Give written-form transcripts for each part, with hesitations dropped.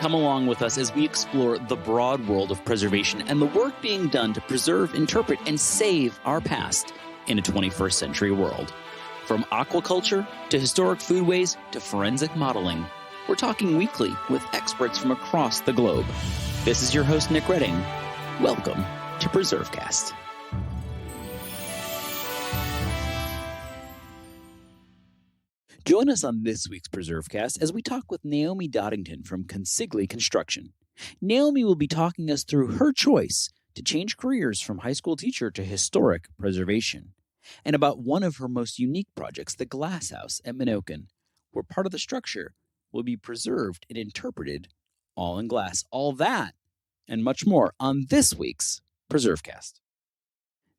Come along with us as we explore the broad world of preservation and the work being done to preserve, interpret, and save our past in a 21st century world. From aquaculture to historic foodways to forensic modeling, we're talking weekly with experts from across the globe. This is your host, Nick Redding. Welcome to PreserveCast. Join us on this week's PreserveCast as we talk with Naomi Doddington from Consigli Construction. Naomi will be talking us through her choice to change careers from high school teacher to historic preservation, and about one of her most unique projects, the Glass House at Menokin, where part of the structure will be preserved and interpreted all in glass. All that and much more on this week's PreserveCast.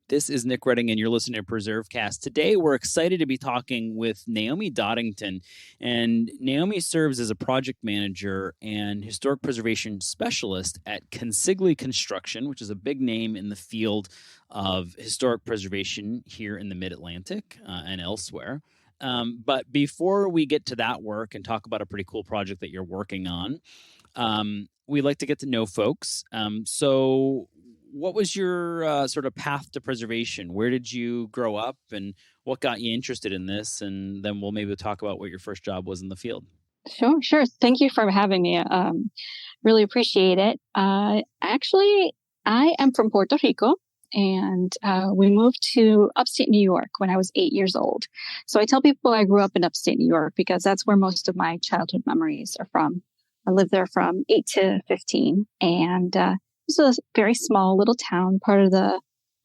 This is Nick Redding, and you're listening to PreserveCast. Today, we're excited to be talking with Naomi Doddington. And Naomi serves as a project manager and historic preservation specialist at Consigli Construction, which is a big name in the field of historic preservation here in the Mid-Atlantic and elsewhere. But before we get to that work and talk about a pretty cool project that you're working on, we like to get to know folks. So what was your sort of path to preservation? Where did you grow up and what got you interested in this? And then we'll maybe talk about what your first job was in the field. Sure. Thank you for having me. Really appreciate it. Actually, I am from Puerto Rico, and we moved to upstate New York when I was 8 years old. So I tell people I grew up in upstate New York because that's where most of my childhood memories are from. I lived there from 8 to 15, and it was a very small little town. Part of the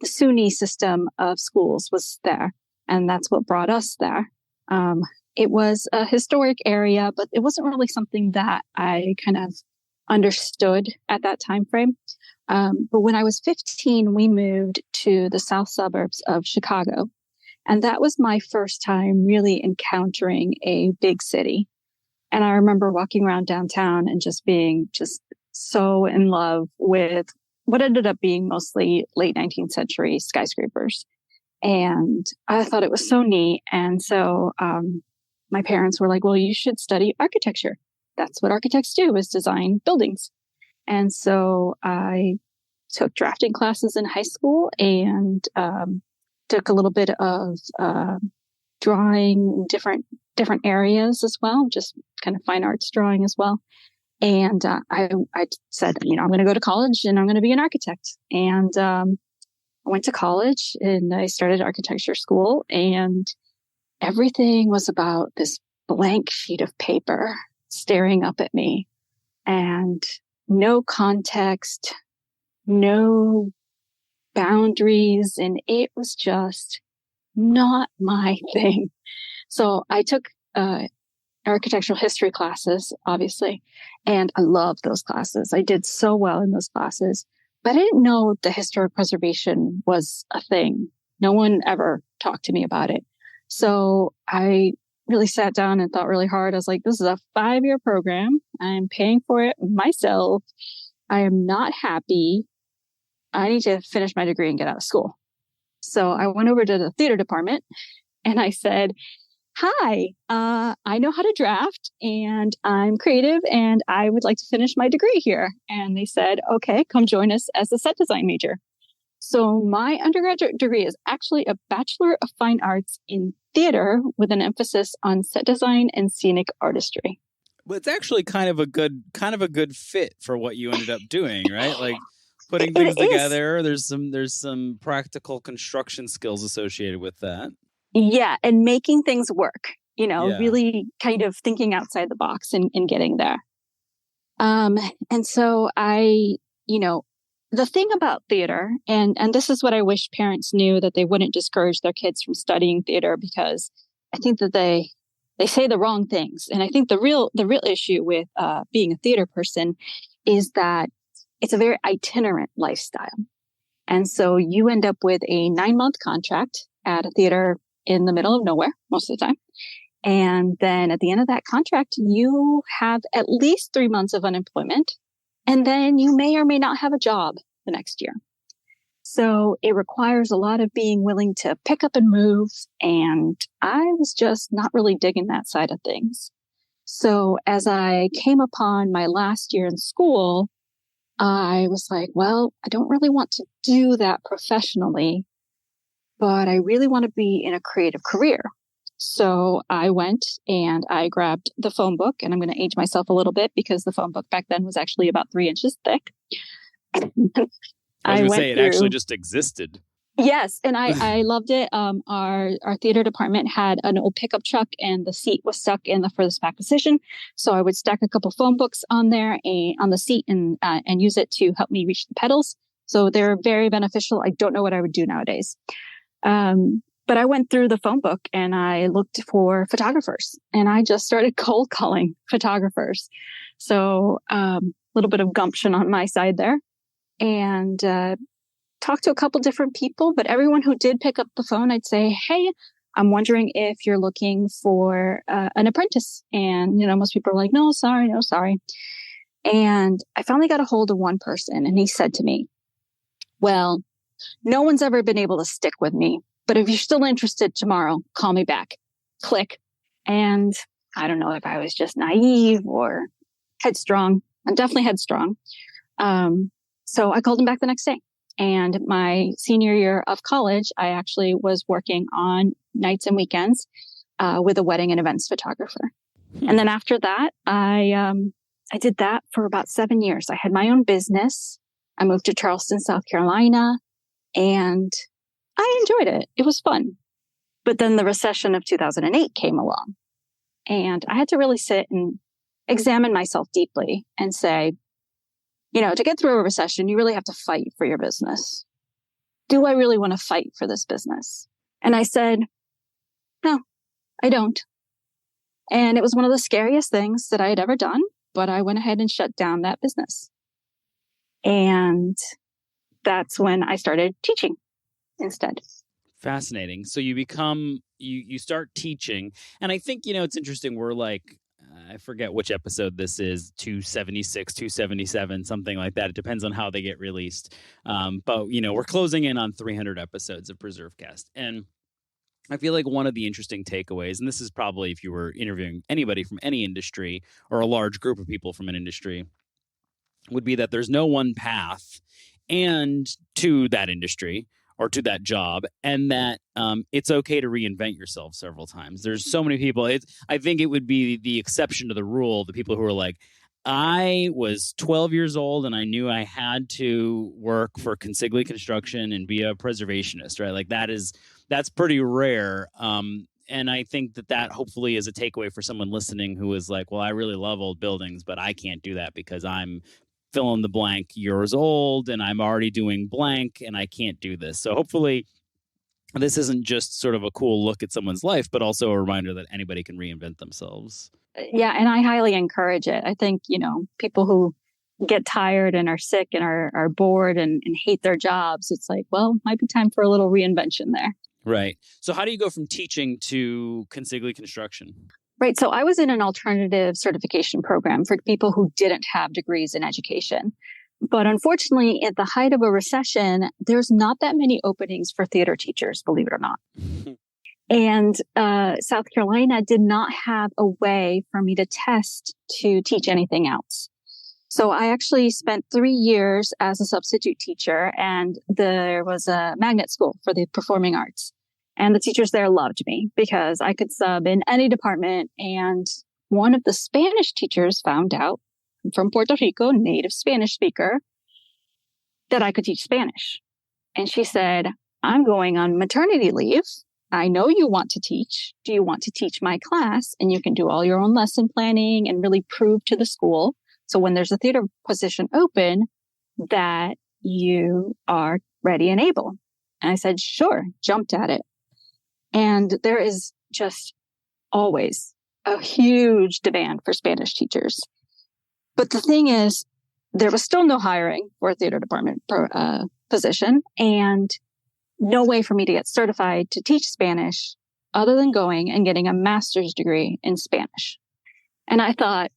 SUNY system of schools was there, and that's what brought us there. It was a historic area, but it wasn't really something that I kind of understood at that time frame. But when I was 15, we moved to the south suburbs of Chicago, and that was my first time really encountering a big city. And I remember walking around downtown and just being so in love with what ended up being mostly late 19th century skyscrapers. And I thought it was so neat. And so my parents were like, well, you should study architecture. That's what architects do, is design buildings. And so I took drafting classes in high school and took a little bit of drawing in different areas as well, just kind of fine arts drawing as well. And I said, I'm going to go to college and I'm going to be an architect. And I went to college and I started architecture school, and everything was about this blank sheet of paper staring up at me, and no context, no boundaries. And it was just not my thing. So I took architectural history classes, obviously, and I loved those classes. I did so well in those classes, but I didn't know the historic preservation was a thing. No one ever talked to me about it. So I really sat down and thought really hard. I was like, this is a 5-year program. I'm paying for it myself. I am not happy. I need to finish my degree and get out of school. So I went over to the theater department and I said, hi, I know how to draft and I'm creative and I would like to finish my degree here. And they said, okay, come join us as a set design major. So my undergraduate degree is actually a Bachelor of Fine Arts in theater with an emphasis on set design and scenic artistry. Well, it's actually kind of a good fit for what you ended up doing, right? Like putting things together. There's some practical construction skills associated with that. Yeah. And making things work, really kind of thinking outside the box and getting there. And so the thing about theater, and this is what I wish parents knew, that they wouldn't discourage their kids from studying theater, because I think that they say the wrong things. And I think the real issue with being a theater person is that it's a very itinerant lifestyle. And so you end up with a 9-month contract at a theater in the middle of nowhere most of the time. And then at the end of that contract, you have at least 3 months of unemployment. And then you may or may not have a job the next year. So it requires a lot of being willing to pick up and move. And I was just not really digging that side of things. So as I came upon my last year in school, I was like, well, I don't really want to do that professionally, but I really want to be in a creative career. So I went and I grabbed the phone book, and I'm going to age myself a little bit because the phone book back then was actually about 3 inches thick. I was going to say it actually just existed. Yes, and I loved it. Our theater department had an old pickup truck, and the seat was stuck in the furthest back position. So I would stack a couple phone books on there on the seat and use it to help me reach the pedals. So they're very beneficial. I don't know what I would do nowadays. But I went through the phone book and I looked for photographers, and I just started cold calling photographers. So a little bit of gumption on my side there, and talked to a couple different people, but everyone who did pick up the phone, I'd say, hey, I'm wondering if you're looking for an apprentice. And, most people are like, no, sorry. And I finally got a hold of one person, and he said to me, well, no one's ever been able to stick with me, but if you're still interested tomorrow, call me back. Click. And I don't know if I was just naive or headstrong. I'm definitely headstrong. So I called him back the next day. And my senior year of college, I actually was working on nights and weekends with a wedding and events photographer. And then after that, I did that for about 7 years. I had my own business. I moved to Charleston, South Carolina, and I enjoyed it. It was fun. But then the recession of 2008 came along, and I had to really sit and examine myself deeply and say, to get through a recession, you really have to fight for your business. Do I really want to fight for this business? And I said, no, I don't. And it was one of the scariest things that I had ever done, but I went ahead and shut down that business. And that's when I started teaching instead. Fascinating. So you start teaching. And I think, it's interesting. We're like, I forget which episode this is, 276, 277, something like that. It depends on how they get released. But, we're closing in on 300 episodes of PreserveCast. And I feel like one of the interesting takeaways, and this is probably if you were interviewing anybody from any industry or a large group of people from an industry, would be that there's no one path and to that industry or to that job, and that it's okay to reinvent yourself several times. There's so many people. I think it would be the exception to the rule, the people who are like, I was 12 years old and I knew I had to work for Consigli Construction and be a preservationist, right? Like that's pretty rare. And I think that hopefully is a takeaway for someone listening who is like, well, I really love old buildings, but I can't do that because I'm fill in the blank years old and I'm already doing blank and I can't do this. So hopefully this isn't just sort of a cool look at someone's life, but also a reminder that anybody can reinvent themselves. Yeah. And I highly encourage it. I think, people who get tired and are sick and are bored and hate their jobs, it's like, well, might be time for a little reinvention there. Right. So how do you go from teaching to Consigli Construction? Right. So I was in an alternative certification program for people who didn't have degrees in education. But unfortunately, at the height of a recession, there's not that many openings for theater teachers, believe it or not. And South Carolina did not have a way for me to test to teach anything else. So I actually spent 3 years as a substitute teacher, and there was a magnet school for the performing arts. And the teachers there loved me because I could sub in any department. And one of the Spanish teachers found out, from Puerto Rico, native Spanish speaker, that I could teach Spanish. And she said, I'm going on maternity leave. I know you want to teach. Do you want to teach my class? And you can do all your own lesson planning and really prove to the school. So when there's a theater position open, that you are ready and able. And I said, sure, jumped at it. And there is just always a huge demand for Spanish teachers. But the thing is, there was still no hiring for a theater department position and no way for me to get certified to teach Spanish other than going and getting a master's degree in Spanish. And I thought,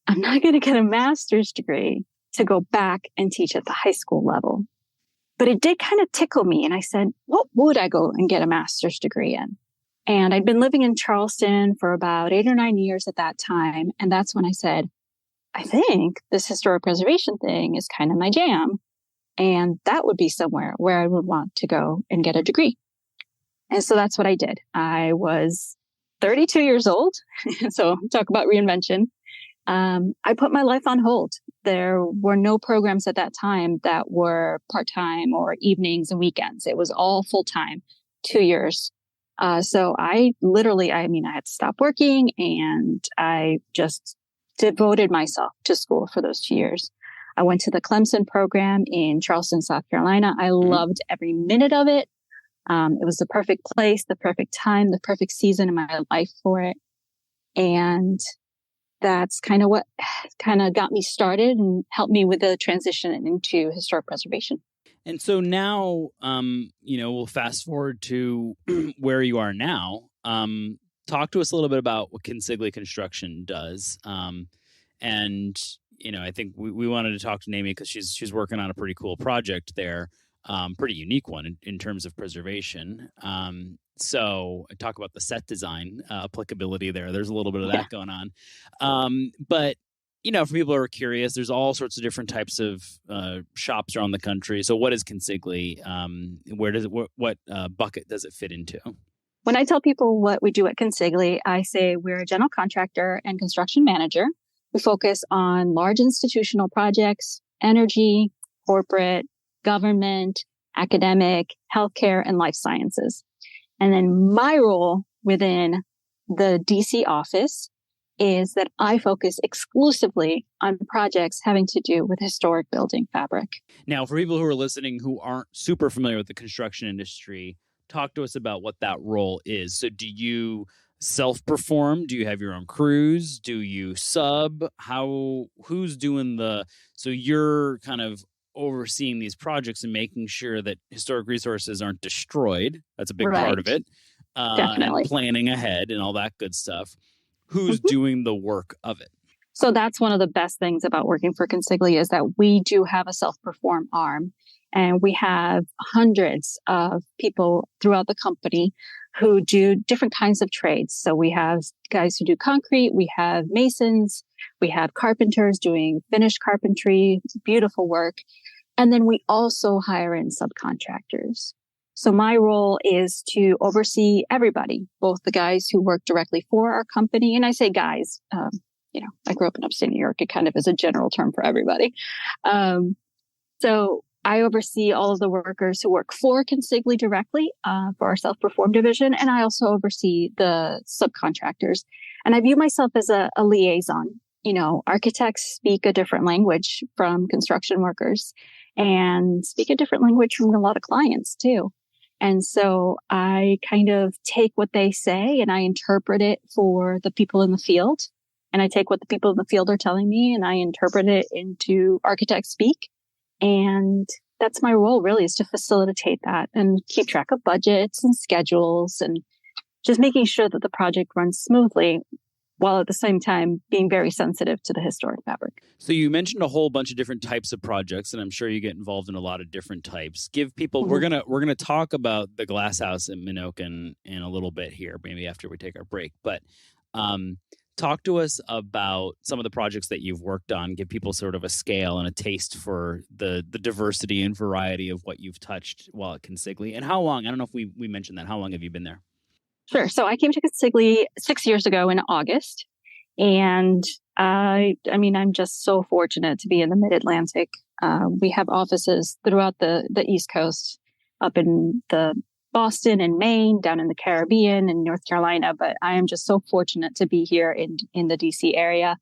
I'm not going to get a master's degree to go back and teach at the high school level. But it did kind of tickle me. And I said, what would I go and get a master's degree in? And I'd been living in Charleston for about 8 or 9 years at that time. And that's when I said, I think this historic preservation thing is kind of my jam. And that would be somewhere where I would want to go and get a degree. And so that's what I did. I was 32 years old. So talk about reinvention. I put my life on hold. There were no programs at that time that were part-time or evenings and weekends. It was all full-time, 2 years. So I had to stop working, and I just devoted myself to school for those 2 years. I went to the Clemson program in Charleston, South Carolina. I loved every minute of it. It was the perfect place, the perfect time, the perfect season in my life for it. And that's kind of what kind of got me started and helped me with the transition into historic preservation. And so now, we'll fast forward to where you are now. Talk to us a little bit about what Consigli Construction does. I think we wanted to talk to Naomi because she's working on a pretty cool project there, pretty unique one in terms of preservation. So I talk about the set design applicability there. There's a little bit of that going on. But for people who are curious, there's all sorts of different types of shops around the country. So what is Consigli? What bucket does it fit into? When I tell people what we do at Consigli, I say we're a general contractor and construction manager. We focus on large institutional projects, energy, corporate, government, academic, healthcare, and life sciences. And then my role within the DC office is that I focus exclusively on projects having to do with historic building fabric. Now, for people who are listening who aren't super familiar with the construction industry, talk to us about what that role is. So do you self-perform? Do you have your own crews? Do you sub? Who's doing so you're kind of overseeing these projects and making sure that historic resources aren't destroyed. That's a big part of it. Definitely. And planning ahead and all that good stuff. Who's doing the work of it? So that's one of the best things about working for Consigli is that we do have a self-perform arm, and we have hundreds of people throughout the company who do different kinds of trades. So we have guys who do concrete, we have masons, we have carpenters doing finished carpentry, beautiful work. And then we also hire in subcontractors. So my role is to oversee everybody, both the guys who work directly for our company. And I say guys, I grew up in upstate New York. It kind of is a general term for everybody. So I oversee all of the workers who work for Consigli directly for our self-perform division. And I also oversee the subcontractors. And I view myself as a liaison. Architects speak a different language from construction workers and speak a different language from a lot of clients too. And so I kind of take what they say and I interpret it for the people in the field. And I take what the people in the field are telling me and I interpret it into architect speak. And that's my role really, is to facilitate that and keep track of budgets and schedules and just making sure that the project runs smoothly, while at the same time being very sensitive to the historic fabric. So you mentioned a whole bunch of different types of projects, and I'm sure you get involved in a lot of different types. Give people, we're gonna talk about the glass house in Menokin in a little bit here, maybe after we take our break. But talk to us about some of the projects that you've worked on. Give people sort of a scale and a taste for the diversity and variety of what you've touched while at Consigli. And how long? I don't know if we mentioned that. How long have you been there? Sure. So I came to Consigli 6 years ago in August. And I'm just so fortunate to be in the Mid-Atlantic. We have offices throughout the East Coast, up in the Boston and Maine, down in the Caribbean and North Carolina. But I am just so fortunate to be here in the DC area.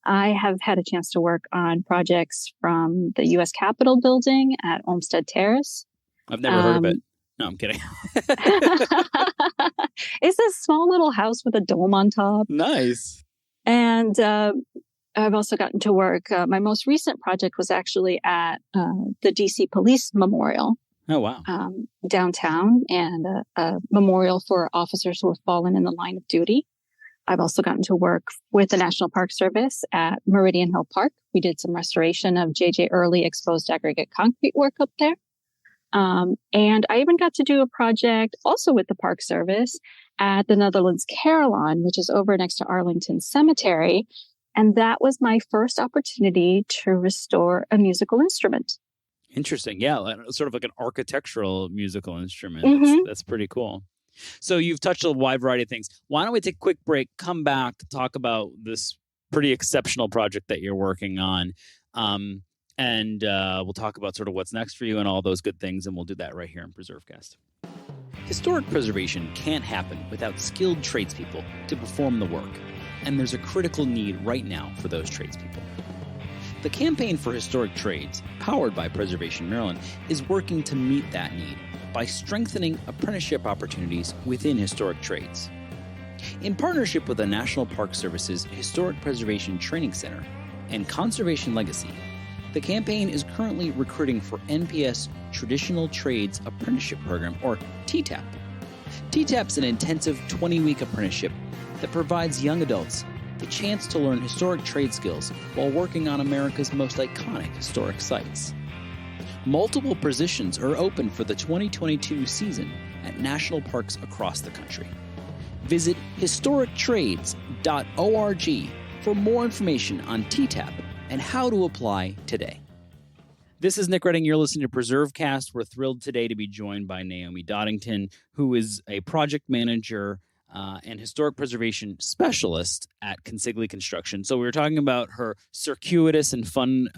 I have had a chance to work on projects from the U.S. Capitol building at Olmsted Terrace. I've never heard of it. No, I'm kidding. It's a small little house with a dome on top. Nice. And I've also gotten to work. My most recent project was actually at the DC Police Memorial. Oh, wow. Downtown, and a memorial for officers who have fallen in the line of duty. I've also gotten to work with the National Park Service at Meridian Hill Park. We did some restoration of J.J. Early exposed aggregate concrete work up there. And I even got to do a project also with the Park Service at the Netherlands Carillon, which is over next to Arlington Cemetery. And that was my first opportunity to restore a musical instrument. Interesting. Yeah, sort of like an architectural musical instrument. That's pretty cool. So you've touched a wide variety of things. Why don't we take a quick break, come back to talk about this pretty exceptional project that you're working on. And we'll talk about sort of what's next for you and all those good things. And we'll do that right here in PreserveCast. Historic preservation can't happen without skilled tradespeople to perform the work. And there's a critical need right now for those tradespeople. The Campaign for Historic Trades, powered by Preservation Maryland, is working to meet that need by strengthening apprenticeship opportunities within historic trades. In partnership with the National Park Service's Historic Preservation Training Center and Conservation Legacy, the campaign is currently recruiting for NPS Traditional Trades Apprenticeship Program, or TTAP. TTAP is an intensive 20-week apprenticeship that provides young adults the chance to learn historic trade skills while working on America's most iconic historic sites. Multiple positions are open for the 2022 season at national parks across the country. Visit historictrades.org for more information on TTAP and how to apply today. This is Nick Redding. You're listening to PreserveCast. We're thrilled today to be joined by Naomi Doddington, who is a project manager and historic preservation specialist at Consigli Construction. So we were talking about her circuitous and fun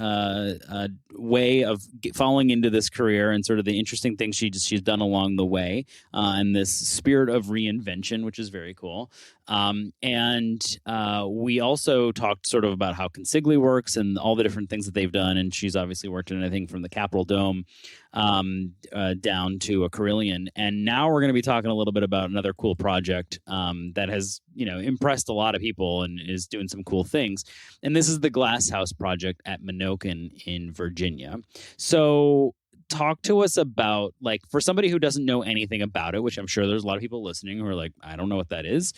way of falling into this career and sort of the interesting things she's done along the way, and this spirit of reinvention, which is very cool. And we also talked sort of about how Consigli works and all the different things that they've done. And she's obviously worked on anything from the Capitol Dome down to a Carillon. And now we're going to be talking a little bit about another cool project that has, impressed a lot of people and is doing some cool things. And this is the Glass House project at Menokin in Virginia. So talk to us about, for somebody who doesn't know anything about it, which I'm sure there's a lot of people listening who are like, I don't know what that is.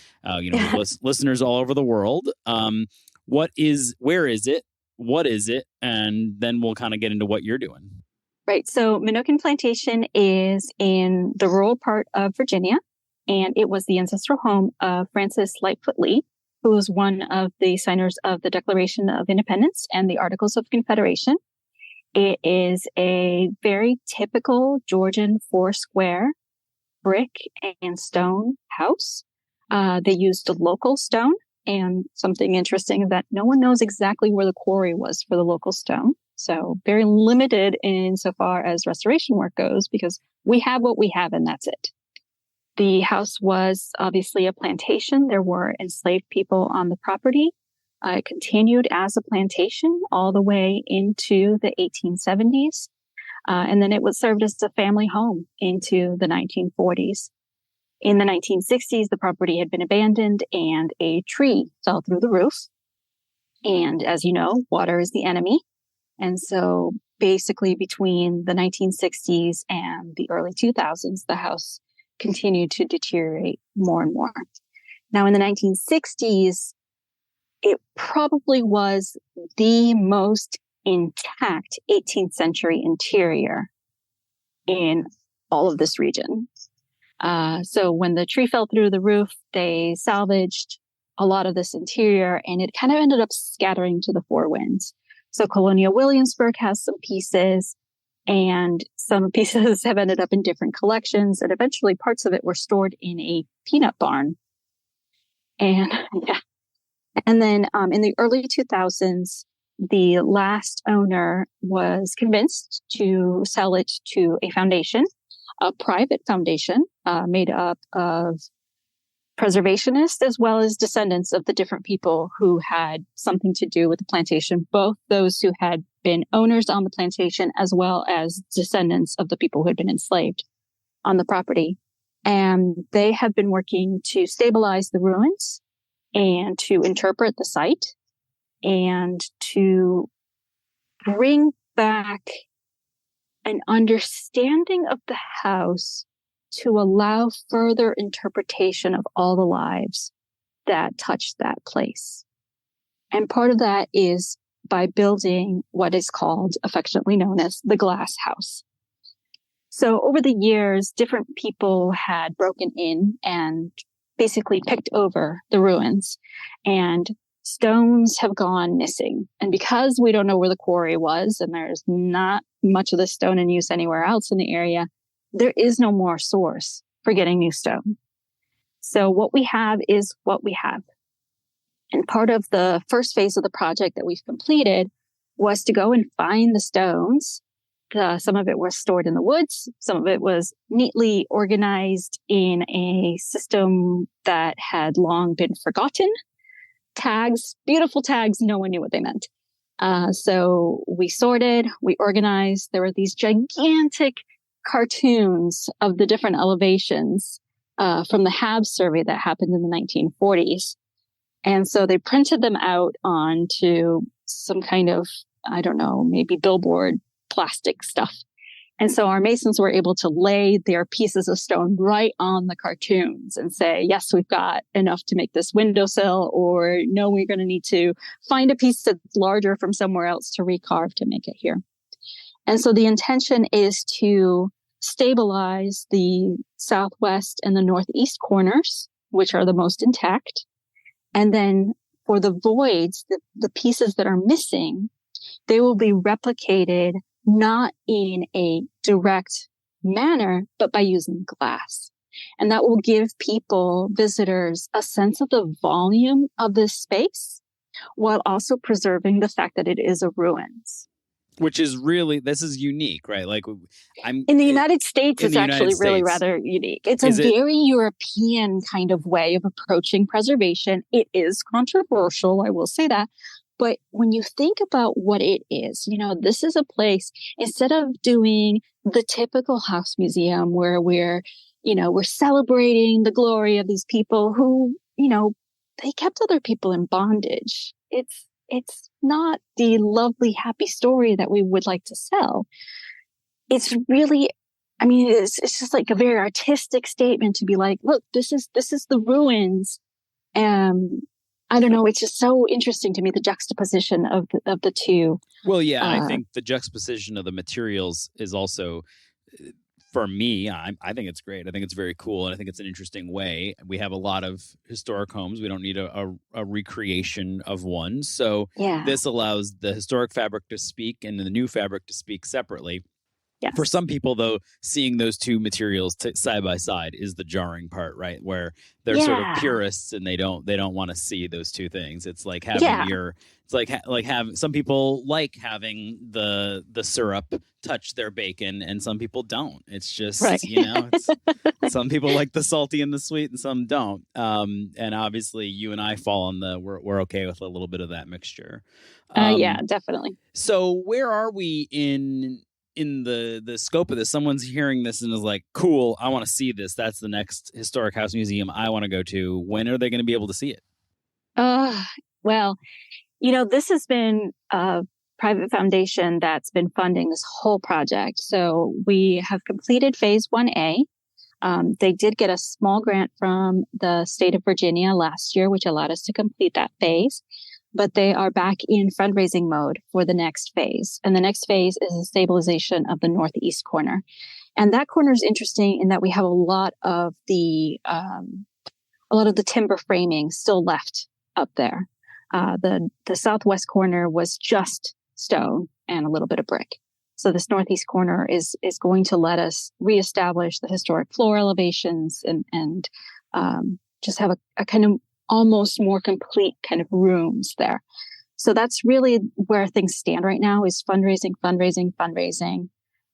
Listeners all over the world. Where is it? What is it? And then we'll kind of get into what you're doing. Right. So Menokin Plantation is in the rural part of Virginia, and it was the ancestral home of Francis Lightfoot Lee, who was one of the signers of the Declaration of Independence and the Articles of Confederation. It is a very typical Georgian four-square brick and stone house. They used local stone, and something interesting is that no one knows exactly where the quarry was for the local stone. So very limited insofar as restoration work goes, because we have what we have and that's it. The house was obviously a plantation. There were enslaved people on the property. It continued as a plantation all the way into the 1870s. And then it was served as a family home into the 1940s. In the 1960s, the property had been abandoned and a tree fell through the roof. And as you know, water is the enemy. And so basically between the 1960s and the early 2000s, the house continued to deteriorate more and more. Now in the 1960s, it probably was the most intact 18th century interior in all of this region. So when the tree fell through the roof, they salvaged a lot of this interior, and it kind of ended up scattering to the four winds. So Colonial Williamsburg has some pieces, and some pieces have ended up in different collections, and eventually parts of it were stored in a peanut barn. And yeah. And then in the early 2000s, the last owner was convinced to sell it to a foundation, a private foundation made up of preservationists as well as descendants of the different people who had something to do with the plantation, both those who had been owners on the plantation as well as descendants of the people who had been enslaved on the property. And they have been working to stabilize the ruins and to interpret the site and to bring back an understanding of the house to allow further interpretation of all the lives that touched that place. And part of that is by building what is called, affectionately known as, the Glass House. So over the years, different people had broken in and basically picked over the ruins, and stones have gone missing. And because we don't know where the quarry was, and there's not much of the stone in use anywhere else in the area, there is no more source for getting new stone. So what we have is what we have. And part of the first phase of the project that we've completed was to go and find the stones. Some of it was stored in the woods. Some of it was neatly organized in a system that had long been forgotten. Tags, beautiful tags. No one knew what they meant. So we sorted, we organized. There were these gigantic cartoons of the different elevations from the HAB survey that happened in the 1940s. And so they printed them out onto some kind of, I don't know, maybe billboard plastic stuff. And so our masons were able to lay their pieces of stone right on the cartoons and say, yes, we've got enough to make this windowsill, or no, we're going to need to find a piece that's larger from somewhere else to recarve to make it here. And so the intention is to stabilize the southwest and the northeast corners, which are the most intact. And then for the voids, the pieces that are missing, they will be replicated not in a direct manner, but by using glass. And that will give people, visitors, a sense of the volume of this space while also preserving the fact that it is a ruins. Which is really, this is unique, right? Like in the United States, it's actually really rather unique. It's a very European kind of way of approaching preservation. It is controversial, I will say that. But when you think about what it is, this is a place, instead of doing the typical house museum where we're celebrating the glory of these people who, they kept other people in bondage. It's not the lovely, happy story that we would like to sell. It's really, it's just like a very artistic statement to be like, look, this is the ruins. I don't know. It's just so interesting to me, the juxtaposition of the two. Well, yeah, I think the juxtaposition of the materials is also, for me, I think it's great. I think it's very cool, and I think it's an interesting way. We have a lot of historic homes. We don't need a recreation of one. So This allows the historic fabric to speak and the new fabric to speak separately. Yes. For some people, though, seeing those two materials side by side is the jarring part, right? Where they're sort of purists and they don't want to see those two things. It's like having some people like having the syrup touch their bacon, and some people don't. It's just some people like the salty and the sweet, and some don't. And obviously, you and I fall on we're okay with a little bit of that mixture. Yeah, definitely. So where are we in the scope of this? Someone's hearing this and is like, cool, I want to see this. That's the next historic house museum I want to go to. When are they going to be able to see it? Well, this has been a private foundation that's been funding this whole project. So we have completed phase 1A. They did get a small grant from the state of Virginia last year, which allowed us to complete that phase. But they are back in fundraising mode for the next phase. And the next phase is the stabilization of the northeast corner. And that corner is interesting in that we have a lot of the timber framing still left up there. The southwest corner was just stone and a little bit of brick. So this northeast corner is going to let us reestablish the historic floor elevations and just have a kind of almost more complete kind of rooms there. So that's really where things stand right now, is fundraising,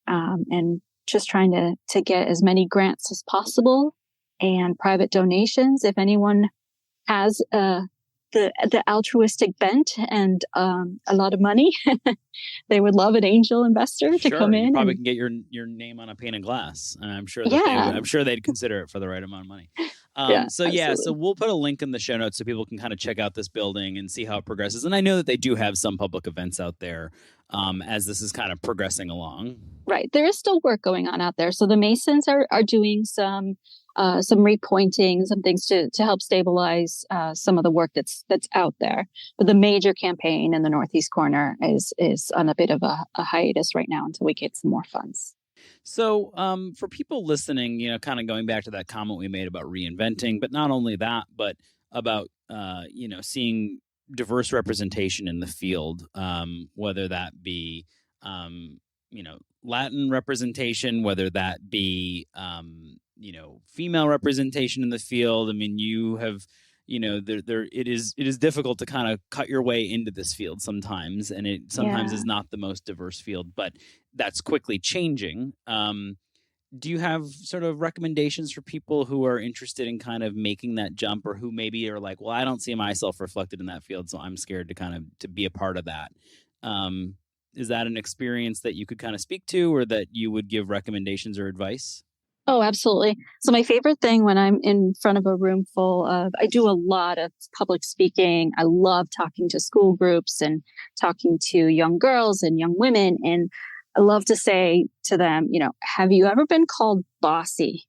and just trying to get as many grants as possible and private donations. If anyone has the altruistic bent and a lot of money, they would love an angel investor to come in. You probably can get your name on a pane of glass. I'm sure they'd consider it for the right amount of money. So we'll put a link in the show notes so people can kind of check out this building and see how it progresses. And I know that they do have some public events out there as this is kind of progressing along. Right. There is still work going on out there. So the Masons are doing some repointing, some things to help stabilize some of the work that's out there. But the major campaign in the northeast corner is on a bit of a hiatus right now until we get some more funds. So for people listening, kind of going back to that comment we made about reinventing, but not only that, but about, seeing diverse representation in the field, whether that be, Latin representation, whether that be, female representation in the field. I mean, you have, it is difficult to kind of cut your way into this field sometimes, and it sometimes is not the most diverse field, but that's quickly changing. Do you have sort of recommendations for people who are interested in kind of making that jump, or who maybe are like, well, I don't see myself reflected in that field, so I'm scared to kind of to be a part of that? Is that an experience that you could kind of speak to, or that you would give recommendations or advice? Oh, absolutely. So my favorite thing when I'm in front of a room full of, I do a lot of public speaking. I love talking to school groups and talking to young girls and young women. And I love to say to them, have you ever been called bossy?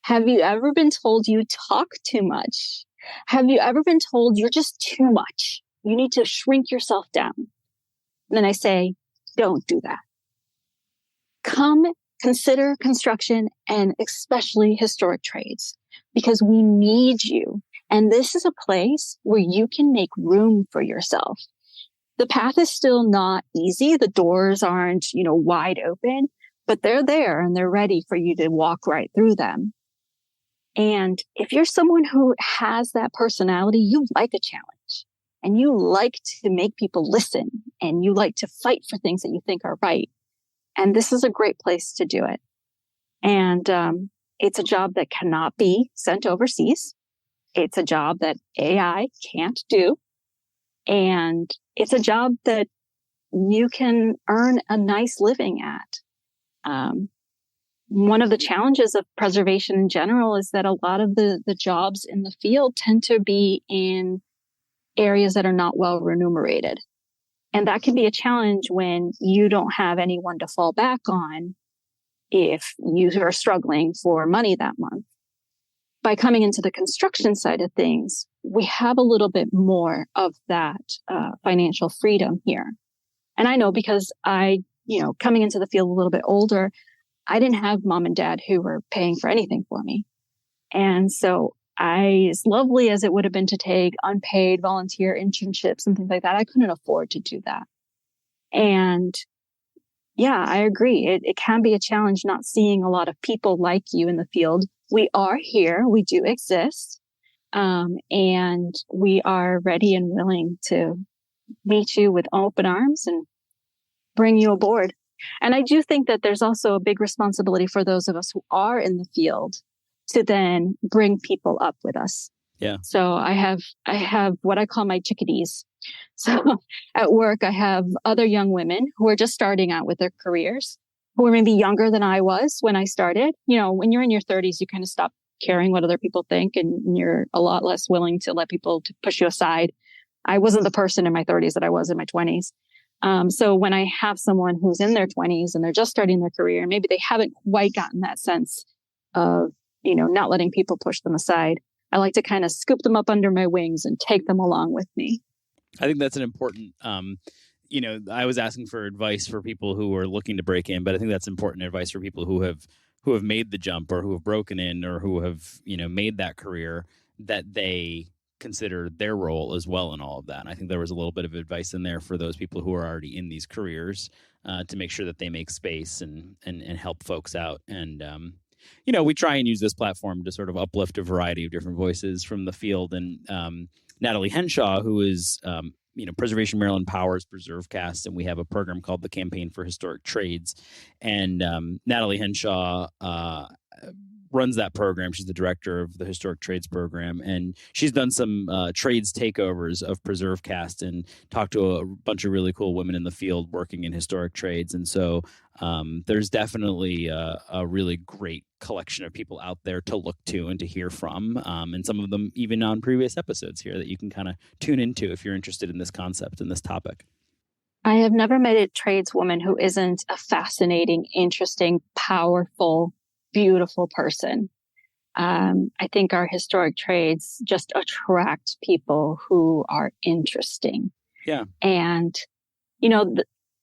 Have you ever been told you talk too much? Have you ever been told you're just too much? You need to shrink yourself down. And then I say, don't do that. Come consider construction, and especially historic trades, because we need you. And this is a place where you can make room for yourself. The path is still not easy. The doors aren't, wide open, but they're there and they're ready for you to walk right through them. And if you're someone who has that personality, you like a challenge and you like to make people listen and you like to fight for things that you think are right. And this is a great place to do it. And it's a job that cannot be sent overseas. It's a job that AI can't do. And it's a job that you can earn a nice living at. One of the challenges of preservation in general is that a lot of the jobs in the field tend to be in areas that are not well remunerated. And that can be a challenge when you don't have anyone to fall back on if you are struggling for money that month. By coming into the construction side of things, we have a little bit more of that financial freedom here. And I know because coming into the field a little bit older, I didn't have mom and dad who were paying for anything for me. And so as lovely as it would have been to take unpaid volunteer internships and things like that, I couldn't afford to do that. And yeah, I agree. It can be a challenge not seeing a lot of people like you in the field. We are here. We do exist. And we are ready and willing to meet you with open arms and bring you aboard. And I do think that there's also a big responsibility for those of us who are in the field to then bring people up with us. Yeah. So I have what I call my chickadees. So at work, I have other young women who are just starting out with their careers, who are maybe younger than I was when I started. When you're in your 30s, you kind of stop caring what other people think, and you're a lot less willing to let people to push you aside. I wasn't the person in my 30s that I was in my 20s. So when I have someone who's in their 20s and they're just starting their career, and maybe they haven't quite gotten that sense of, not letting people push them aside, I like to kind of scoop them up under my wings and take them along with me. I think that's an important, I was asking for advice for people who are looking to break in, but I think that's important advice for people who have made the jump, or who have broken in, or who have, made that career, that they consider their role as well in all of that. And I think there was a little bit of advice in there for those people who are already in these careers, to make sure that they make space and help folks out. And, we try and use this platform to sort of uplift a variety of different voices from the field. And Natalie Henshaw, who is, Preservation Maryland powers PreserveCast, and we have a program called the Campaign for Historic Trades. And Natalie Henshaw runs that program. She's the director of the Historic Trades program, and she's done some trades takeovers of PreserveCast and talked to a bunch of really cool women in the field working in historic trades. And so there's definitely a really great collection of people out there to look to and to hear from, and some of them even on previous episodes here that you can kind of tune into if you're interested in this concept and this topic. I have never met a tradeswoman who isn't a fascinating, interesting, powerful, beautiful person. I think our historic trades just attract people who are interesting. Yeah. And,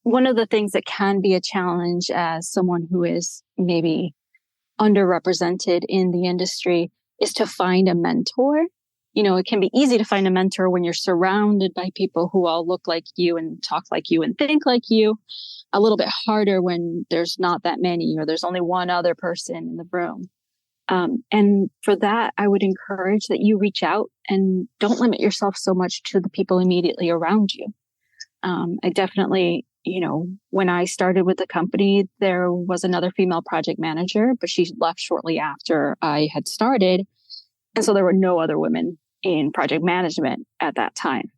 one of the things that can be a challenge as someone who is maybe underrepresented in the industry is to find a mentor. It can be easy to find a mentor when you're surrounded by people who all look like you and talk like you and think like you. A little bit harder when there's not that many or there's only one other person in the room. And for that, I would encourage that you reach out and don't limit yourself so much to the people immediately around you. I definitely, when I started with the company, there was another female project manager, but she left shortly after I had started. And so there were no other women in project management at that time.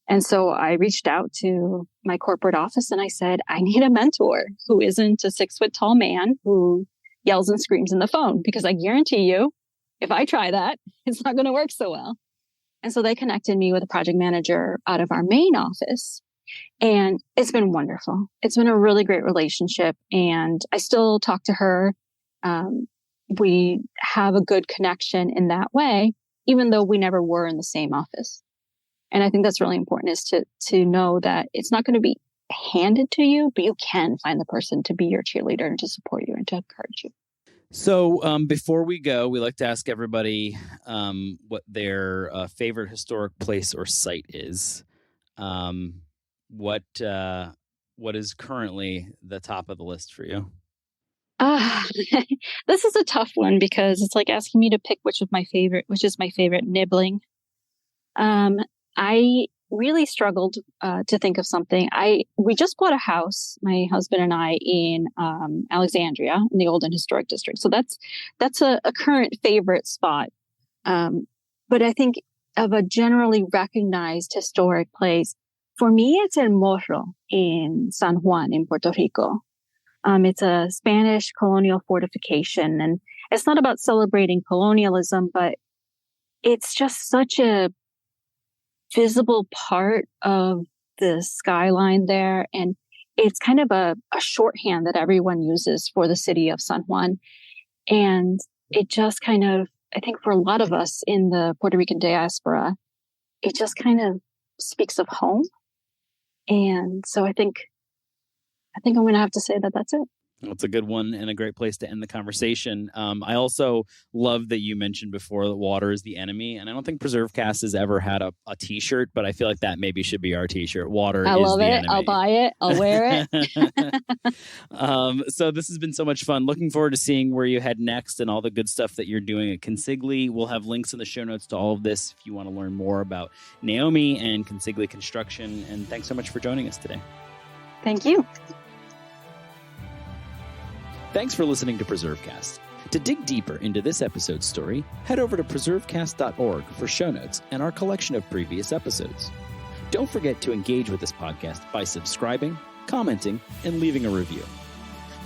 And so I reached out to my corporate office and I said, I need a mentor who isn't a 6-foot tall man who yells and screams in the phone, because I guarantee you, if I try that, it's not going to work so well. And so they connected me with a project manager out of our main office. And it's been wonderful. It's been a really great relationship. And I still talk to her. We have a good connection in that way, even though we never were in the same office. And I think that's really important, is to know that it's not going to be handed to you, but you can find the person to be your cheerleader and to support you and to encourage you. So before we go, we like to ask everybody what their favorite historic place or site is. What is currently the top of the list for you? This is a tough one because it's like asking me to pick which is my favorite nibbling. I really struggled to think of something. We just bought a house, my husband and I, in Alexandria in the Olden Historic District. So that's a current favorite spot. But I think of a generally recognized historic place, for me, it's El Morro in San Juan in Puerto Rico. It's a Spanish colonial fortification, and it's not about celebrating colonialism, but it's just such a visible part of the skyline there. And it's kind of a shorthand that everyone uses for the city of San Juan. And it just kind of, I think for a lot of us in the Puerto Rican diaspora, it just kind of speaks of home. And so I think I'm going to have to say that that's it. It's a good one and a great place to end the conversation. I also love that you mentioned before that water is the enemy. And I don't think PreserveCast has ever had a T-shirt, but I feel like that maybe should be our T-shirt. Water is the enemy. I love it. I'll buy it. I'll wear it. So this has been so much fun. Looking forward to seeing where you head next and all the good stuff that you're doing at Consigli. We'll have links in the show notes to all of this if you want to learn more about Naomi and Consigli Construction. And thanks so much for joining us today. Thank you. Thanks for listening to PreserveCast. To dig deeper into this episode's story, head over to PreserveCast.org for show notes and our collection of previous episodes. Don't forget to engage with this podcast by subscribing, commenting, and leaving a review.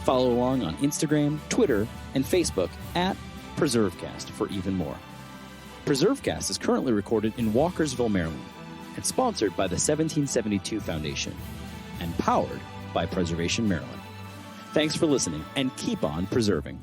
Follow along on Instagram, Twitter, and Facebook at PreserveCast for even more. PreserveCast is currently recorded in Walkersville, Maryland, and sponsored by the 1772 Foundation, and powered by Preservation Maryland. Thanks for listening, and keep on preserving.